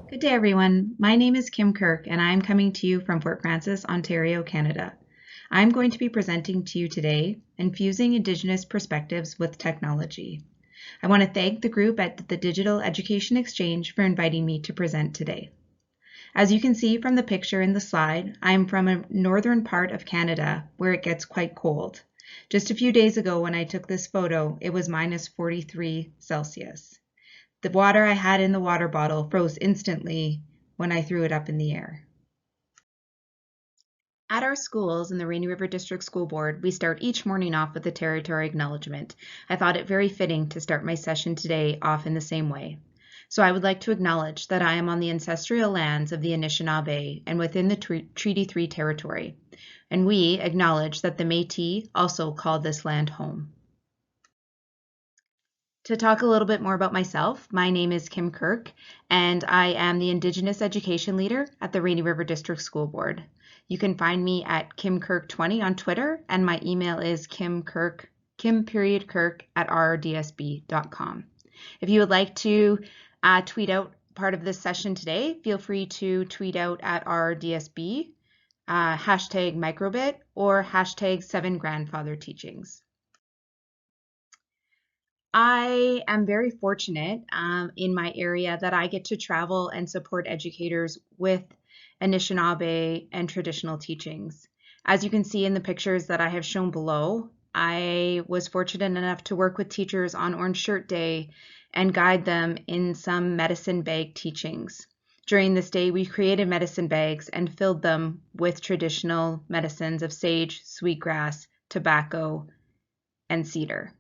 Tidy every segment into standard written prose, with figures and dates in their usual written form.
Good day, everyone. My name is Kim Kirk, and I'm coming to you from Fort Frances, Ontario, Canada. I'm going to be presenting to you today, Infusing Indigenous Perspectives with Technology. I want to thank the group at the Digital Education Exchange for inviting me to present today. As you can see from the picture in the slide, I am from a northern part of Canada where it gets quite cold. Just a few days ago when I took this photo, it was minus 43 Celsius. The water I had in the water bottle froze instantly when I threw it up in the air. At our schools in the Rainy River District School Board, we start each morning off with the Territory Acknowledgement. I thought it very fitting to start my session today off in the same way. So I would like to acknowledge that I am on the ancestral lands of the Anishinaabe and within the Treaty 3 territory. And we acknowledge that the Métis also call this land home. To talk a little bit more about myself, my name is Kim Kirk, and I am the Indigenous Education Leader at the Rainy River District School Board. You can find me at KimKirk20 on Twitter, and my email is kim.kirk@rrdsb.com. If you would like to tweet out part of this session today, feel free to tweet out at rrdsb, hashtag microbit, or hashtag 7grandfather teachings. I am very fortunate in my area that I get to travel and support educators with Anishinaabe and traditional teachings. As you can see in the pictures that I have shown below, I was fortunate enough to work with teachers on Orange Shirt Day and guide them in some medicine bag teachings. During this day, we created medicine bags and filled them with traditional medicines of sage, sweetgrass, tobacco, and cedar.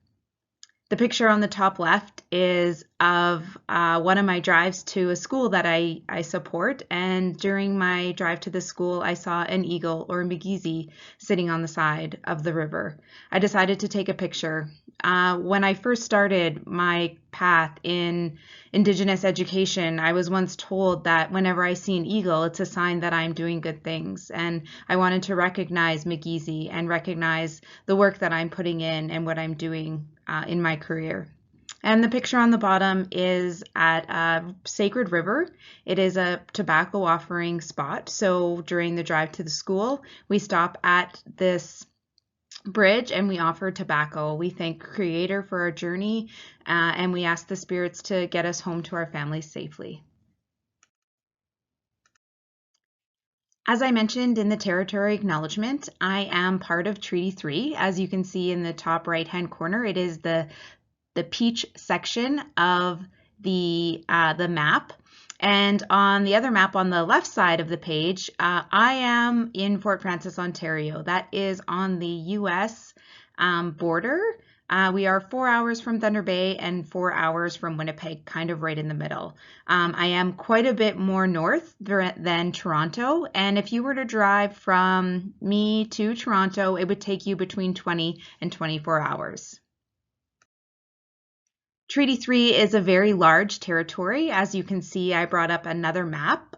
The picture on the top left is of one of my drives to a school that I support, and during my drive to the school I saw an eagle or Migizi sitting on the side of the river. I decided to take a picture. When I first started my path in Indigenous education, I was once told that whenever I see an eagle, it's a sign that I'm doing good things, and I wanted to recognize Migizi and recognize the work that I'm putting in and what I'm doing in my career. And the picture on the bottom is at a sacred river. It is a tobacco offering spot. So during the drive to the school, we stop at this bridge and we offer tobacco. We thank Creator for our journey and we ask the spirits to get us home to our families safely. As I mentioned in the Territory Acknowledgement, I am part of Treaty 3. As you can see in the top right-hand corner, it is the peach section of the map. And on the other map on the left side of the page, I am in Fort Frances, Ontario. That is on the US border. We are 4 hours from Thunder Bay and 4 hours from Winnipeg, kind of right in the middle. I am quite a bit more north than Toronto, and if you were to drive from me to Toronto, it would take you between 20 and 24 hours. Treaty 3 is a very large territory. As you can see, I brought up another map.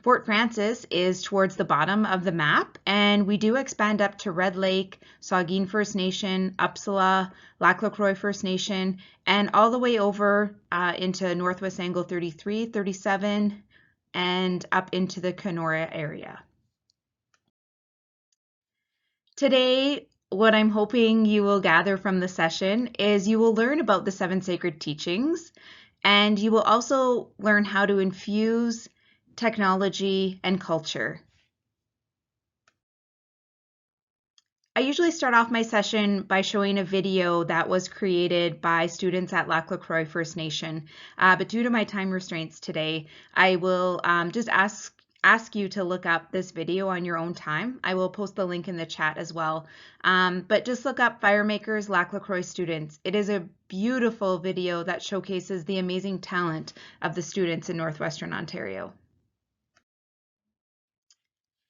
Fort Frances is towards the bottom of the map, and we do expand up to Red Lake, Saugeen First Nation, Upsala, Lac La Croix First Nation, and all the way over into Northwest Angle 33, 37, and up into the Kenora area. Today, what I'm hoping you will gather from the session is you will learn about the 7 sacred teachings, and you will also learn how to infuse technology and culture. I usually start off my session by showing a video that was created by students at Lac La Croix First Nation, but due to my time restraints today, I will just ask you to look up this video on your own time. I will post the link in the chat as well. But just look up Firemakers Lac La Croix students. It is a beautiful video that showcases the amazing talent of the students in Northwestern Ontario.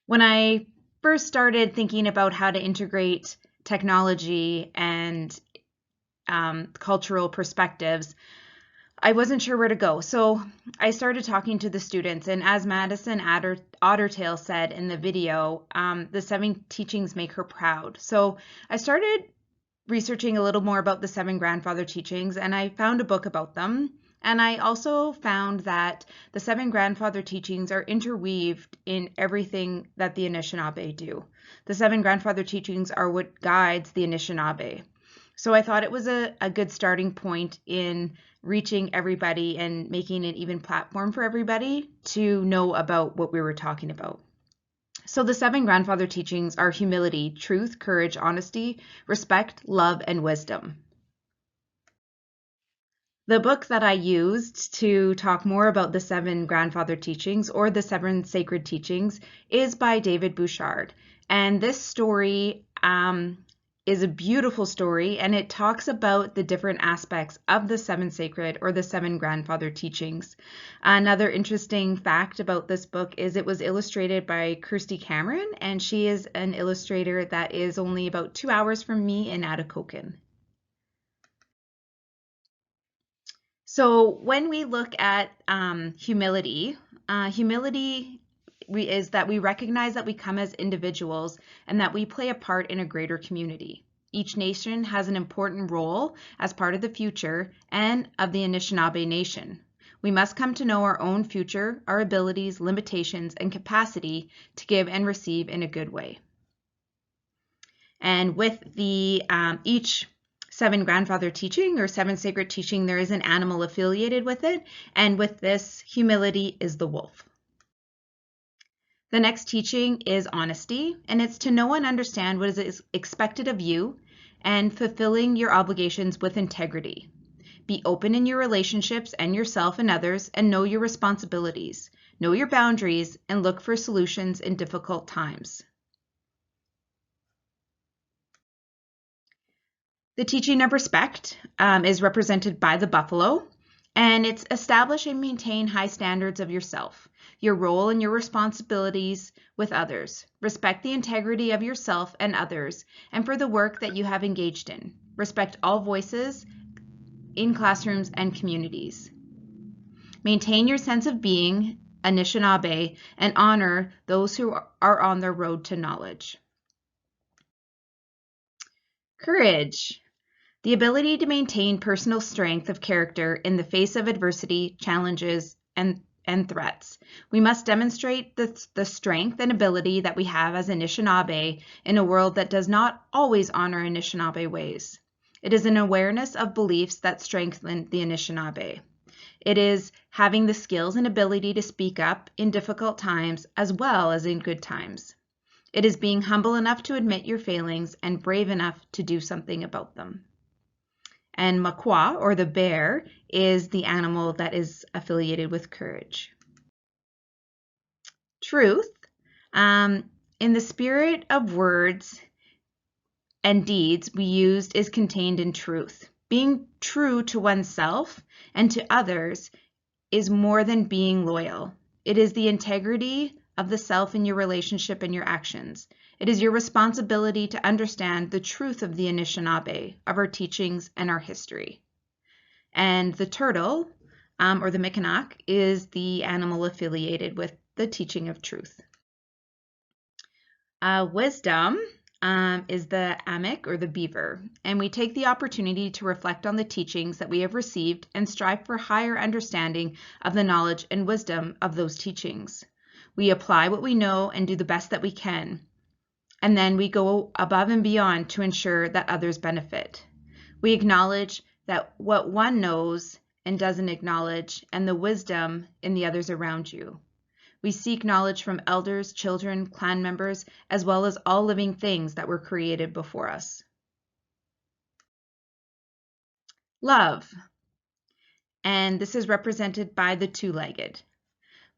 When I first started thinking about how to integrate technology and cultural perspectives, I wasn't sure where to go. So I started talking to the students, and as Madison Ottertail said in the video, the 7 teachings make her proud. So I started researching a little more about the seven grandfather teachings, and I found a book about them. And I also found that the seven grandfather teachings are interweaved in everything that the Anishinaabe do. The seven grandfather teachings are what guides the Anishinaabe. So I thought it was a good starting point in reaching everybody and making an even platform for everybody to know about what we were talking about. So the seven grandfather teachings are humility, truth, courage, honesty, respect, love, and wisdom. The book that I used to talk more about the seven grandfather teachings, or the seven sacred teachings, is by David Bouchard. And this story is a beautiful story, and it talks about the different aspects of the seven sacred or the seven grandfather teachings. Another interesting fact about this book is it was illustrated by Kirsty Cameron, and she is an illustrator that is only about 2 hours from me in Atikokan. So when we look at humility, humility is that we recognize that we come as individuals and that we play a part in a greater community. Each nation has an important role as part of the future and of the Anishinaabe Nation. We must come to know our own future, our abilities, limitations, and capacity to give and receive in a good way. And with the each seven grandfather teaching or seven sacred teaching, there is an animal affiliated with it. And with this, humility is the wolf. The next teaching is honesty, and it's to know and understand what is expected of you and fulfilling your obligations with integrity. Be open in your relationships and yourself and others, and know your responsibilities. Know your boundaries and look for solutions in difficult times. The teaching of respect is represented by the buffalo, and it's establish and maintain high standards of yourself, your role and your responsibilities with others. Respect the integrity of yourself and others, and for the work that you have engaged in. Respect all voices in classrooms and communities. Maintain your sense of being Anishinaabe and honor those who are on their road to knowledge. Courage. The ability to maintain personal strength of character in the face of adversity, challenges, and threats. We must demonstrate the strength and ability that we have as Anishinaabe in a world that does not always honor Anishinaabe ways. It is an awareness of beliefs that strengthen the Anishinaabe. It is having the skills and ability to speak up in difficult times as well as in good times. It is being humble enough to admit your failings and brave enough to do something about them. And Makwa, or the bear, is the animal that is affiliated with courage. Truth. In the spirit of words and deeds we used is contained in truth. Being true to oneself and to others is more than being loyal. It is the integrity of the self in your relationship and your actions. It is your responsibility to understand the truth of the Anishinaabe, of our teachings and our history. And the turtle, or the Mikanak, is the animal affiliated with the teaching of truth. Wisdom is the Amik, or the beaver, and we take the opportunity to reflect on the teachings that we have received and strive for higher understanding of the knowledge and wisdom of those teachings. We apply what we know and do the best that we can, and then we go above and beyond to ensure that others benefit. We acknowledge that what one knows and doesn't acknowledge, and the wisdom in the others around you. We seek knowledge from elders, children, clan members, as well as all living things that were created before us. Love. And this is represented by the two-legged.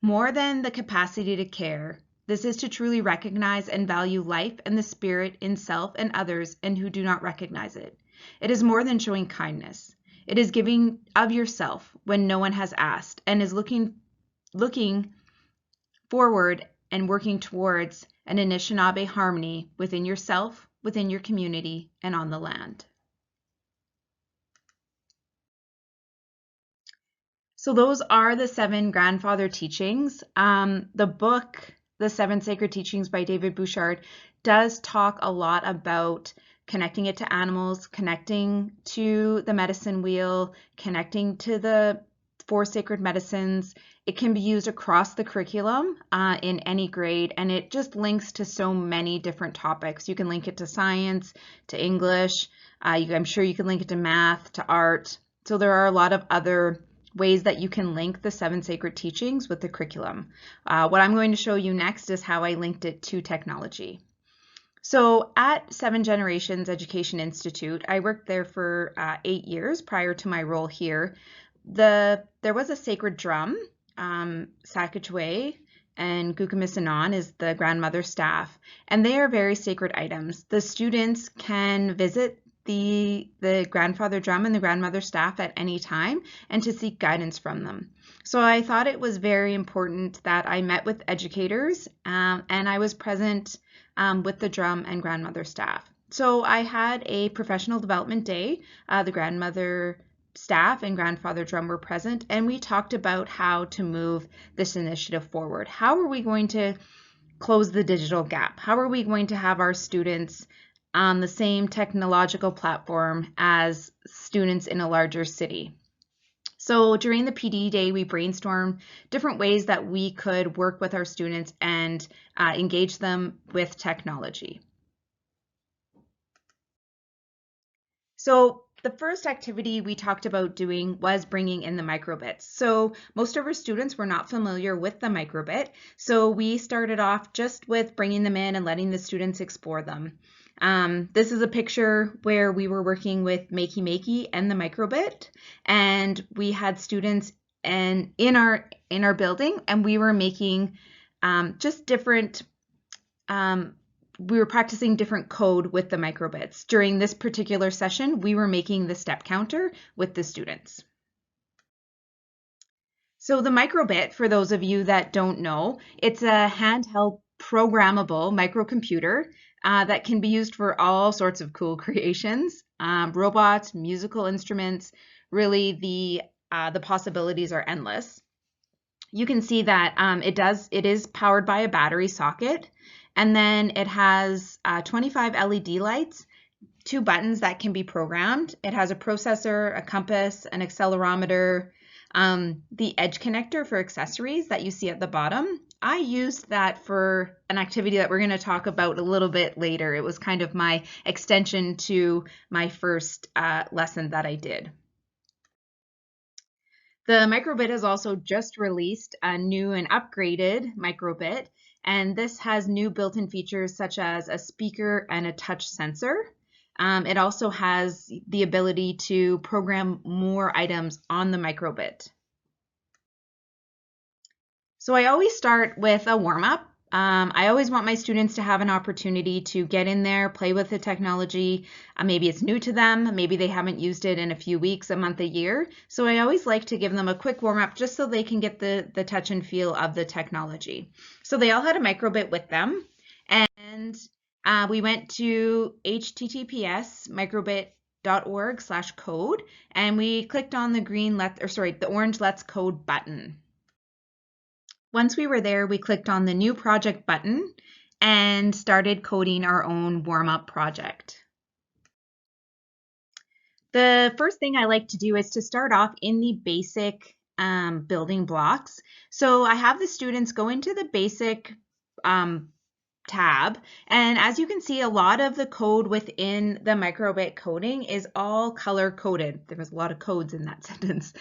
More than the capacity to care, this is to truly recognize and value life and the spirit in self and others and who do not recognize it. It is more than showing kindness. It is giving of yourself when no one has asked, and is looking forward and working towards an Anishinaabe harmony within yourself, within your community, and on the land. So those are the seven grandfather teachings. The book, The Seven Sacred Teachings by David Bouchard, does talk a lot about connecting it to animals, connecting to the medicine wheel, connecting to the 4 sacred medicines. It can be used across the curriculum in any grade, and it just links to so many different topics. You can link it to science, to English. I'm sure you can link it to math, to art. So there are a lot of other ways that you can link the 7 sacred teachings with the curriculum. What I'm going to show you next is how I linked it to technology. So at 7 Generations Education Institute, I worked there for 8 years prior to my role here. There was a sacred drum, Sakachwe and Gukamisanon is the grandmother staff, and they are very sacred items. The students can visit the grandfather drum and the grandmother staff at any time and to seek guidance from them. So I thought it was very important that I met with educators and I was present with the drum and grandmother staff. So I had a professional development day. The grandmother staff and grandfather drum were present, and we talked about how to move this initiative forward. How are we going to close the digital gap? How are we going to have our students on the same technological platform as students in a larger city? So during the PD day, we brainstormed different ways that we could work with our students and engage them with technology. So the first activity we talked about doing was bringing in the microbits. So most of our students were not familiar with the microbit. So we started off just with bringing them in and letting the students explore them. This is a picture where we were working with Makey Makey and the microbit, and we had students in our building, and we were making just different. We were practicing different code with the microbits. During this particular session, we were making the step counter with the students. So the microbit, for those of you that don't know, it's a handheld programmable microcomputer that can be used for all sorts of cool creations, robots, musical instruments. Really, the possibilities are endless. You can see that it is powered by a battery socket, and then it has 25 LED lights, 2 buttons that can be programmed. It has a processor, a compass, an accelerometer, the edge connector for accessories that you see at the bottom. I used that for an activity that we're going to talk about a little bit later. It was kind of my extension to my first lesson that I did. The microbit has also just released a new and upgraded microbit, and this has new built-in features such as a speaker and a touch sensor. It also has the ability to program more items on the microbit. So I always start with a warm-up. I always want my students to have an opportunity to get in there, play with the technology. Maybe it's new to them. Maybe they haven't used it in a few weeks, a month, a year. So I always like to give them a quick warm-up just so they can get the touch and feel of the technology. So they all had a microbit with them. And we went to https microbit.org/code, and we clicked on the orange Let's Code button. Once we were there, we clicked on the new project button and started coding our own warm-up project. The first thing I like to do is to start off in the basic building blocks. So I have the students go into the basic tab, and as you can see, a lot of the code within the microbit coding is all color coded. There was a lot of codes in that sentence.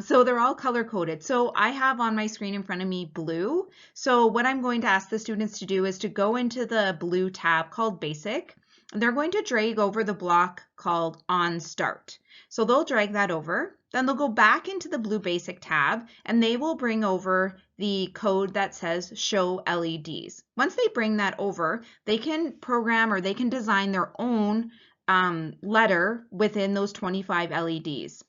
So they're all color coded. So I have on my screen in front of me blue. So what I'm going to ask the students to do is to go into the blue tab called basic. They're going to drag over the block called on start. So they'll drag that over. Then they'll go back into the blue basic tab, and they will bring over the code that says show LEDs. Once they bring that over, they can program or they can design their own letter within those 25 LEDs.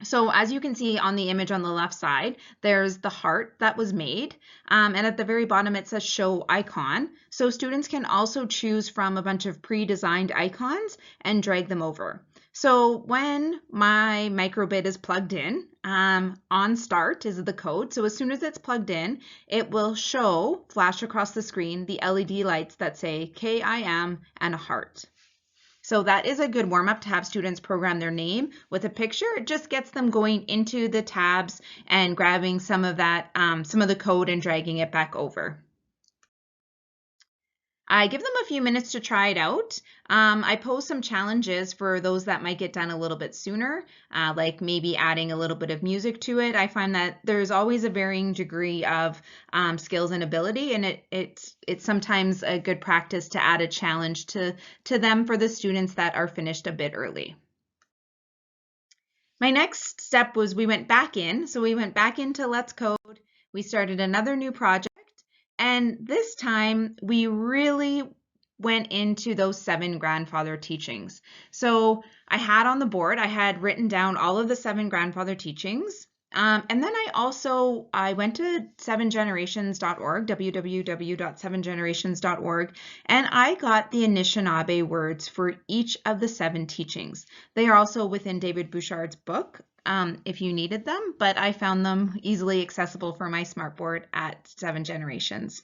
So as you can see on the image on the left side, there's the heart that was made, and at the very bottom it says show icon. So students can also choose from a bunch of pre-designed icons and drag them over. So when my microbit is plugged in, on start is the code. So as soon as it's plugged in, it will flash across the screen, the LED lights that say KIM and a heart. So that is a good warm-up to have students program their name with a picture. It just gets them going into the tabs and grabbing some of that, some of the code and dragging it back over. I give them a few minutes to try it out. I pose some challenges for those that might get done a little bit sooner, like maybe adding a little bit of music to it. I find that there's always a varying degree of skills and ability, and it's sometimes a good practice to add a challenge to them for the students that are finished a bit early. My next step was we went back in. So we went back into Let's Code. We started another new project. And this time we really went into those 7 grandfather teachings. So I had on the board, I had written down all of the 7 grandfather teachings. And then I went to 7generations.org, www.7generations.org, and I got the Anishinaabe words for each of the 7 teachings. They are also within David Bouchard's book, if you needed them, but I found them easily accessible for my smartboard at 7 Generations.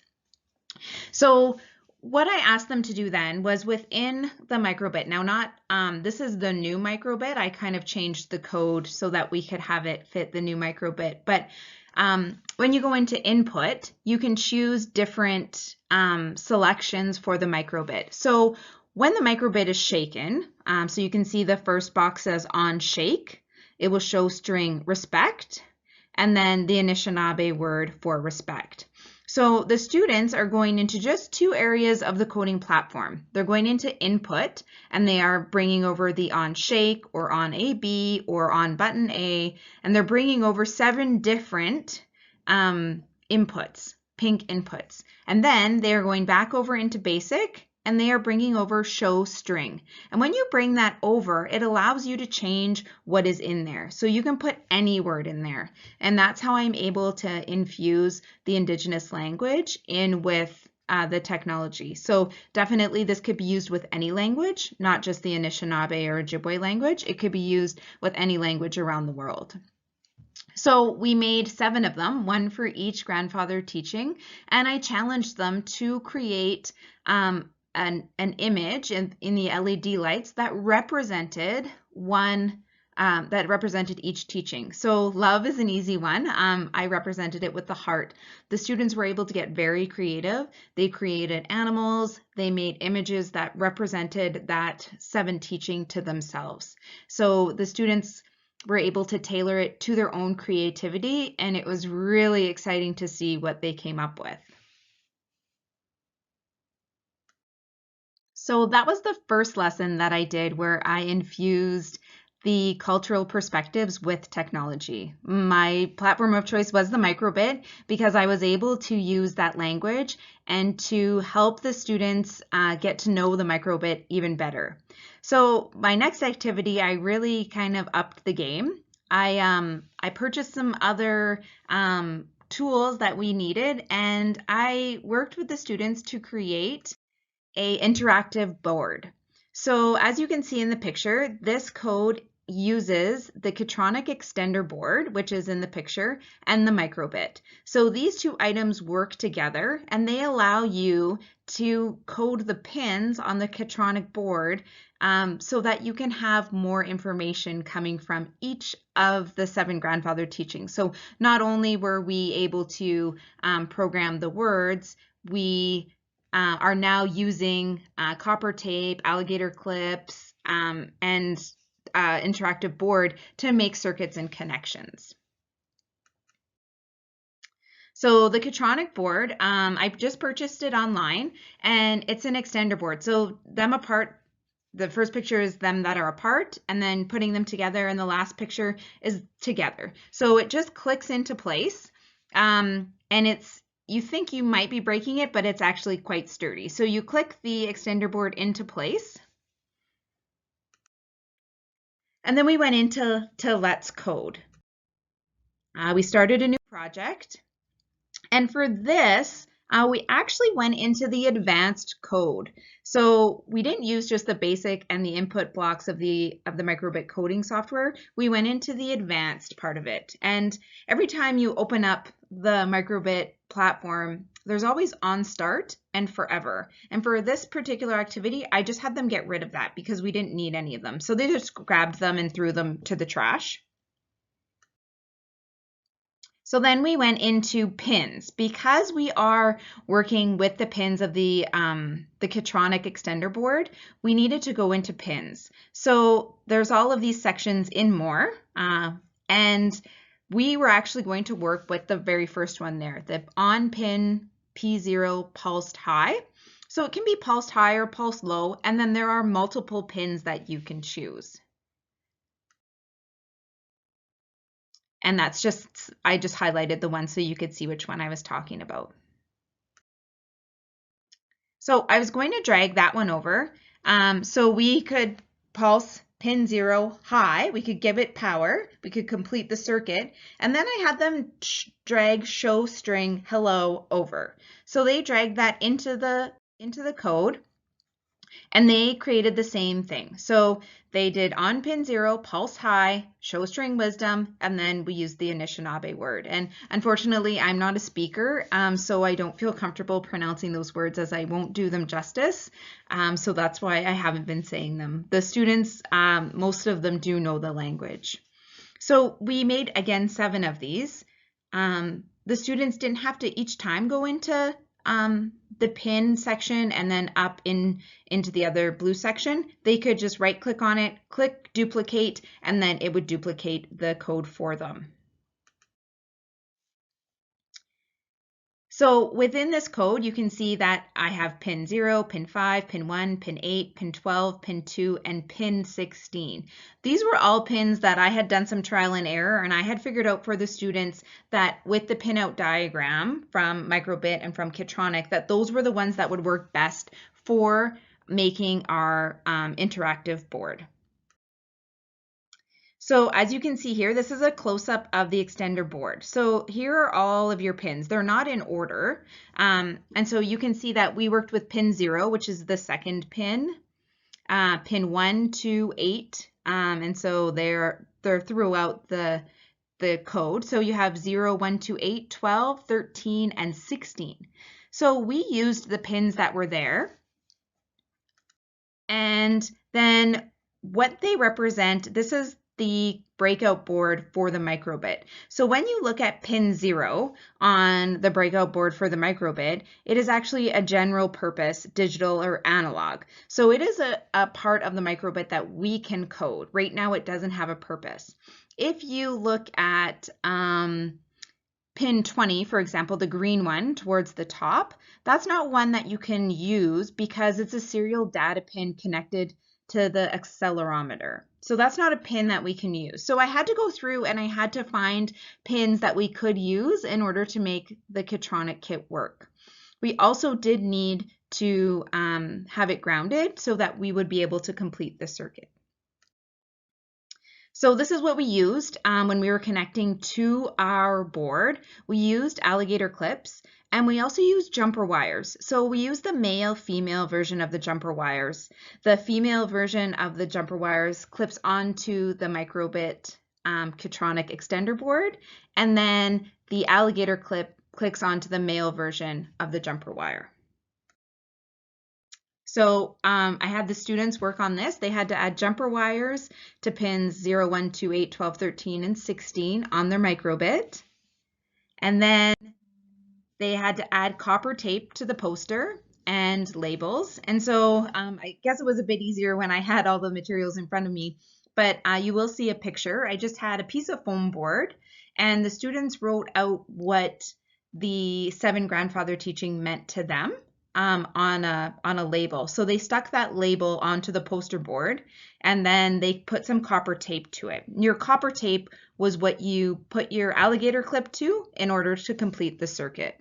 So what I asked them to do then was within the microbit. Now, this is the new microbit. I kind of changed the code so that we could have it fit the new microbit. But when you go into input, you can choose different selections for the microbit. So when the microbit is shaken, so you can see the first box says on shake, it will show string respect, and then the Anishinaabe word for respect. So the students are going into just 2 areas of the coding platform. They're going into input, and they are bringing over the on shake or on AB or on button A, and they're bringing over 7 different inputs, pink inputs. And then they are going back over into basic, and they are bringing over show string. And when you bring that over, it allows you to change what is in there. So you can put any word in there. And that's how I'm able to infuse the Indigenous language in with the technology. So definitely this could be used with any language, not just the Anishinaabe or Ojibwe language. It could be used with any language around the world. So we made 7 of them, 1 for each grandfather teaching, and I challenged them to create an image in the LED lights that represented each teaching. So love is an easy one. I represented it with the heart. The students were able to get very creative. They created animals. They made images that represented that 7 teaching to themselves. So the students were able to tailor it to their own creativity, and it was really exciting to see what they came up with. So that was the first lesson that I did where I infused the cultural perspectives with technology. My platform of choice was the microbit because I was able to use that language and to help the students get to know the microbit even better. So my next activity, I really kind of upped the game. I purchased some other tools that we needed, and I worked with the students to create an interactive board. So as you can see in the picture, this code uses the Ketronic extender board, which is in the picture, and the microbit. So these 2 items work together, and they allow you to code the pins on the Ketronic board so that you can have more information coming from each of the 7 grandfather teachings. So not only were we able to program the words, we are now using copper tape, alligator clips, and interactive board to make circuits and connections. So the Ketronic board, I just purchased it online, and it's an extender board. So them apart, the first picture is them that are apart, and then putting them together, and the last picture is together. So it just clicks into place, and you think you might be breaking it, but it's actually quite sturdy. So you click the extender board into place. And then we went into Let's Code. We started a new project. And for this, we actually went into the advanced code. So we didn't use just the basic and the input blocks of the microbit coding software. We went into the advanced part of it. And every time you open up the microbit platform, There's always on start and forever. And for this particular activity, I just had them get rid of that because we didn't need any of them. So they just grabbed them and threw them to the trash. So then we went into pins. Because we are working with the pins of the Kitronic extender board, we needed to go into pins. So there's all of these sections in more, and we were actually going to work with the very first one there, the on pin P0 pulsed high. So it can be pulsed high or pulsed low, and then there are multiple pins that you can choose. And that's just, I just highlighted the one so you could see which one I was talking about. So I was going to drag that one over. So we could pulse pin 0 high, we could give it power, we could complete the circuit, and then I had them drag show string hello over. So they dragged that into the code, and they created the same thing. So they did on pin 0, pulse high, show string wisdom, and then we used the Anishinaabe word. And unfortunately, I'm not a speaker, so I don't feel comfortable pronouncing those words as I won't do them justice. So that's why I haven't been saying them. The students, most of them do know the language. So we made, again, 7 of these. The students didn't have to each time go into the pin section and then up into the other blue section. They could just right click on it, click duplicate, and then it would duplicate the code for them. So within this code, you can see that I have pin 0, pin 5, pin 1, pin 8, pin 12, pin 2, and pin 16. These were all pins that I had done some trial and error, and I had figured out for the students that with the pinout diagram from Microbit and from Kitronic, that those were the ones that would work best for making our interactive board. So as you can see here, this is a close-up of the extender board. So here are all of your pins. They're not in order. And so you can see that we worked with pin 0, which is the second pin, pin 1, 2, 8. And so they're throughout the code. So you have 0, 1, 2, 8, 12, 13, and 16. So we used the pins that were there. And then what they represent, this is the breakout board for the microbit. So when you look at pin 0 on the breakout board for the microbit, it is actually a general purpose digital or analog. So it is a part of the microbit that we can code. Right now it doesn't have a purpose. If you look at pin 20, for example, the green one towards the top, that's not one that you can use because it's a serial data pin connected to the accelerometer. So that's not a pin that we can use. So I had to go through and I had to find pins that we could use in order to make the Kitronic kit work. We also did need to have it grounded so that we would be able to complete the circuit. So this is what we used when we were connecting to our board. We used alligator clips and we also used jumper wires. So we used the male-female version of the jumper wires. The female version of the jumper wires clips onto the microbit Kitronic extender board, and then the alligator clip clicks onto the male version of the jumper wire. So I had the students work on this. They had to add jumper wires to pins 0, 1, 2, 8, 12, 13, and 16 on their microbit. And then they had to add copper tape to the poster and labels. And so I guess it was a bit easier when I had all the materials in front of me, but you will see a picture. I just had a piece of foam board and the students wrote out what the 7 grandfather teaching meant to them on a label. So they stuck that label onto the poster board and then they put some copper tape to it. Your copper tape was what you put your alligator clip to in order to complete the circuit.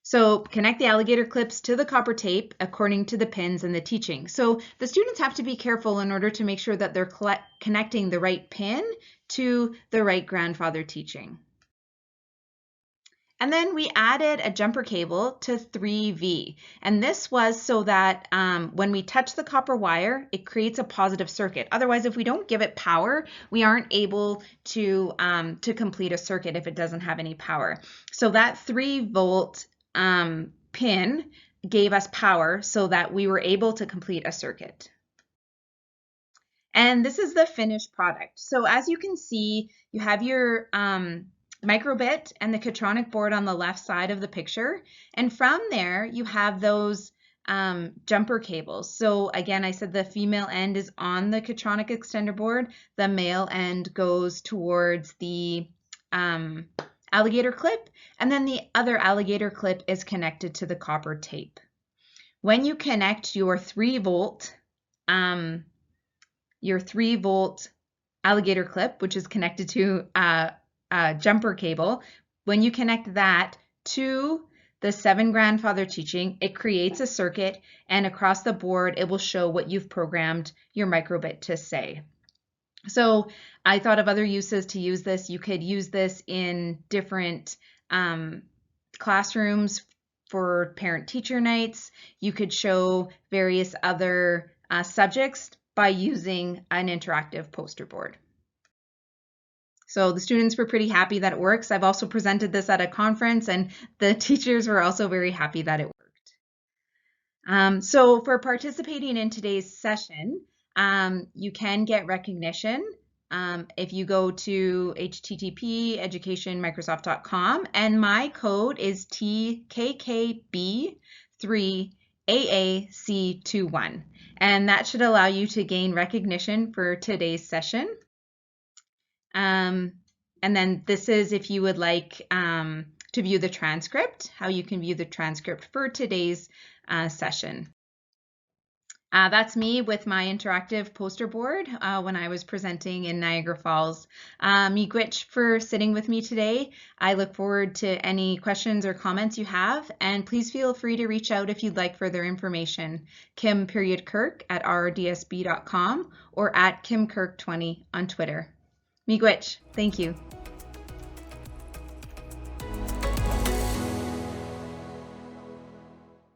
So connect the alligator clips to the copper tape according to the pins and the teaching. So the students have to be careful in order to make sure that they're connecting the right pin to the right grandfather teaching. And then we added a jumper cable to 3V. And this was so that when we touch the copper wire, it creates a positive circuit. Otherwise, if we don't give it power, we aren't able to complete a circuit if it doesn't have any power. So that 3-volt pin gave us power so that we were able to complete a circuit. And this is the finished product. So as you can see, you have your microbit and the Catronic board on the left side of the picture. And from there, you have those jumper cables. So again, I said the female end is on the Catronic extender board. The male end goes towards the alligator clip. And then the other alligator clip is connected to the copper tape. When you connect your 3-volt alligator clip, which is connected to jumper cable, when you connect that to the 7 grandfather teaching, it creates a circuit, and across the board it will show what you've programmed your microbit to say. So I thought of other uses to use this. You could use this in different classrooms for parent-teacher nights. You could show various other subjects by using an interactive poster board. So the students were pretty happy that it works. I've also presented this at a conference, and the teachers were also very happy that it worked. So for participating in today's session, you can get recognition if you go to http://educationmicrosoft.com, and my code is TKKB3AAC21, and that should allow you to gain recognition for today's session. And then this is if you would like to view the transcript, how you can view the transcript for today's session. That's me with my interactive poster board when I was presenting in Niagara Falls. Miigwech for sitting with me today. I look forward to any questions or comments you have, and please feel free to reach out if you'd like further information. Kim.Kirk@rdsb.com or @KimKirk20 on Twitter. Miigwech, thank you.